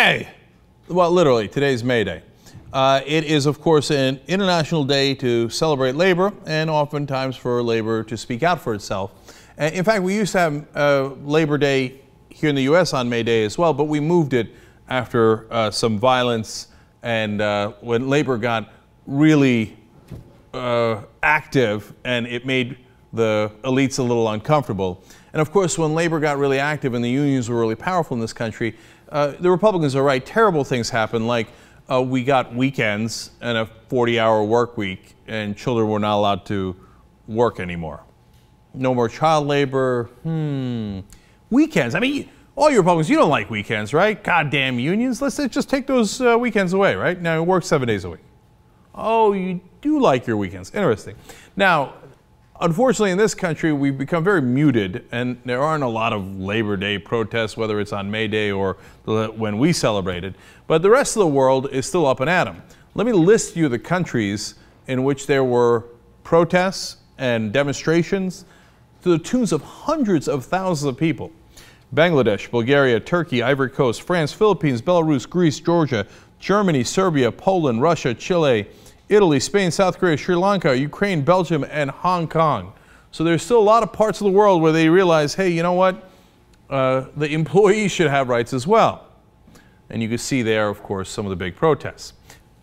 Day! Well, literally, today's May Day. It is, of course, an international day to celebrate labor and oftentimes for labor to speak out for itself. In fact, we used to have Labor Day here in the U.S. on May Day as well, but we moved it after some violence and when labor got really active and it made the elites a little uncomfortable. And of course, when labor got really active and the unions were really powerful in this country, the Republicans are right. Terrible things happened, like we got weekends and a 40-hour work week, and children were not allowed to work anymore. No more child labor. Weekends. I mean, all you Republicans, you don't like weekends, right? Goddamn unions. Let's just take those weekends away, right? Now, you work 7 days a week. Oh, you do like your weekends. Interesting. Now, unfortunately, in this country, we've become very muted, and there aren't a lot of Labor Day protests, whether it's on May Day or when we celebrate it. But the rest of the world is still up and at 'em. Let me list you the countries in which there were protests and demonstrations to the tunes of hundreds of thousands of people. Bangladesh, Bulgaria, Turkey, Ivory Coast, France, Philippines, Belarus, Greece, Georgia, Germany, Serbia, Poland, Russia, Chile, Italy, Spain, South Korea, Sri Lanka, Ukraine, Belgium, and Hong Kong. So there's still a lot of parts of the world where they realize, hey, you know what? The employees should have rights as well. And you can see there, of course, some of the big protests.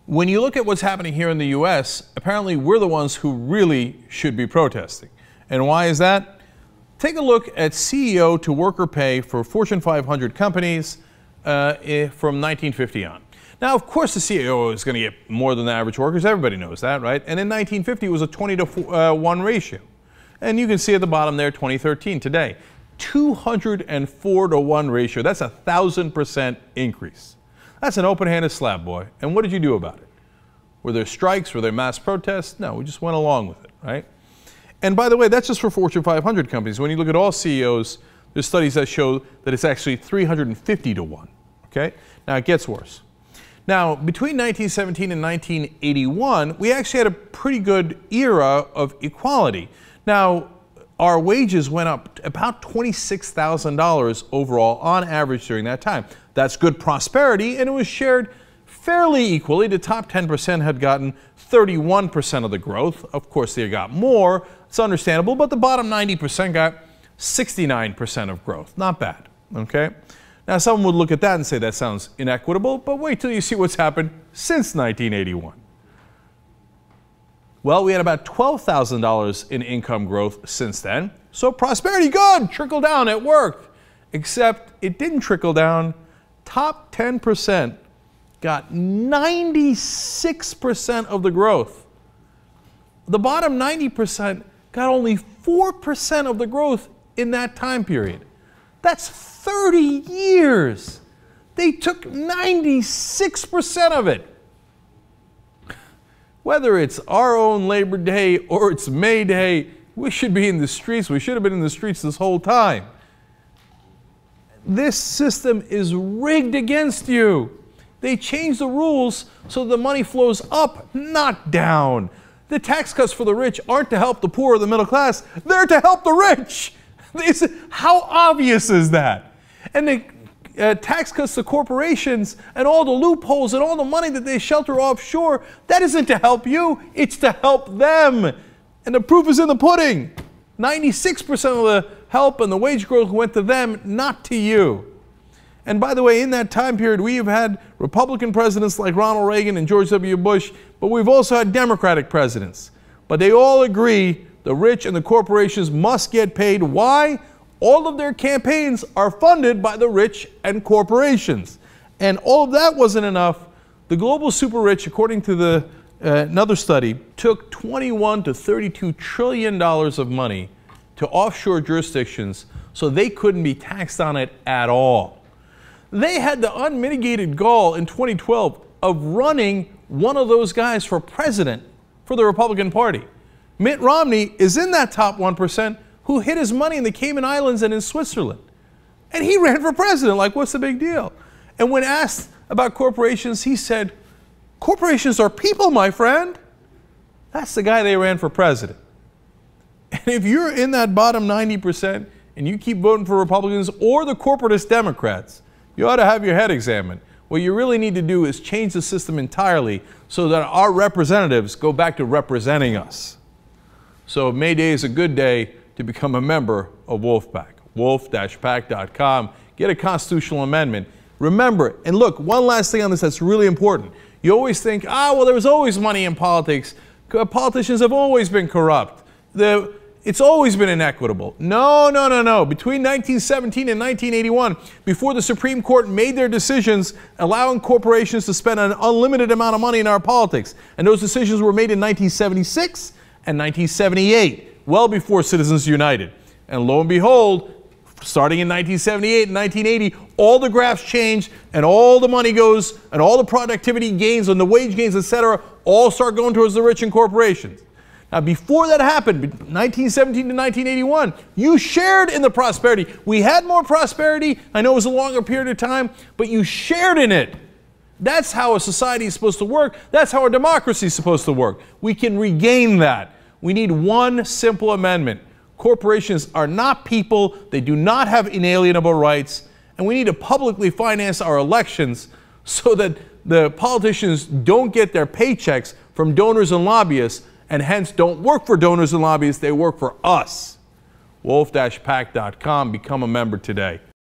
When you look at what's happening here in the U.S., apparently we're the ones who really should be protesting. And why is that? Take a look at CEO to worker pay for Fortune 500 companies from 1950 on. Now, of course, the CEO is going to get more than the average workers. Everybody knows that, right? And in 1950, it was a 20-to-1 ratio. And you can see at the bottom there, 2013 today, 204-to-1 ratio. That's a 1,000% increase. That's an open-handed slap, boy. And what did you do about it? Were there strikes? Were there mass protests? No, we just went along with it, right? And by the way, that's just for Fortune 500 companies. When you look at all CEOs, there's studies that show that it's actually 350-to-1, okay? Now, it gets worse. Now, between 1917 and 1981, we actually had a pretty good era of equality. Now, our wages went up about $26,000 overall on average during that time. That's good prosperity, and it was shared fairly equally. The top 10% had gotten 31% of the growth. Of course, they got more. It's understandable, but the bottom 90% got 69% of growth. Not bad, okay? Now, someone would look at that and say that sounds inequitable, but wait till you see what's happened since 1981. Well, we had about $12,000 in income growth since then. So prosperity, good, trickle down, it worked. Except it didn't trickle down. Top 10% got 96% of the growth. The bottom 90% got only 4% of the growth in that time period. That's 30 years. They took 96% of it. Whether it's our own Labor Day or it's May Day, we should be in the streets. We should have been in the streets this whole time. This system is rigged against you. They changed the rules so the money flows up, not down. The tax cuts for the rich aren't to help the poor or the middle class. They're to help the rich. How obvious is that? And the tax cuts to corporations and all the loopholes and all the money that they shelter offshore, that isn't to help you, it's to help them. And the proof is in the pudding. 96% of the help and the wage growth went to them, not to you. And by the way, in that time period, we have had Republican presidents like Ronald Reagan and George W. Bush, but we've also had Democratic presidents. But they all agree the rich and the corporations must get paid. Why? All of their campaigns are funded by the rich and corporations. And all of that wasn't enough. The global super rich, according to another study, took $21 to $32 trillion of money to offshore jurisdictions so they couldn't be taxed on it at all. They had the unmitigated gall in 2012 of running one of those guys for president for the Republican Party. Mitt Romney is in that top 1% who hid his money in the Cayman Islands and in Switzerland. And he ran for president, like, what's the big deal? And when asked about corporations, he said, corporations are people, my friend. That's the guy they ran for president. And if you're in that bottom 90% and you keep voting for Republicans or the corporatist Democrats, you ought to have your head examined. What you really need to do is change the system entirely so that our representatives go back to representing us. So May Day is a good day to become a member of Wolfpack. Wolf-pack.com. Get a constitutional amendment. Remember, and look, one last thing on this that's really important. You always think, well, there was always money in politics. Politicians have always been corrupt. It's always been inequitable. No, no, no, no. Between 1917 and 1981, before the Supreme Court made their decisions allowing corporations to spend an unlimited amount of money in our politics, and those decisions were made in 1976 and 1978, well before Citizens United. And lo and behold, starting in 1978 and 1980, all the graphs change and all the money goes and all the productivity gains and the wage gains, etc., all start going towards the rich and corporations. Now, before that happened, 1917 to 1981, you shared in the prosperity. We had more prosperity. I know it was a longer period of time, but you shared in it. That's how a society is supposed to work. That's how a democracy is supposed to work. We can regain that. We need one simple amendment. Corporations are not people. They do not have inalienable rights. And we need to publicly finance our elections so that the politicians don't get their paychecks from donors and lobbyists, and hence don't work for donors and lobbyists. They work for us. Wolf-pack.com. Become a member today.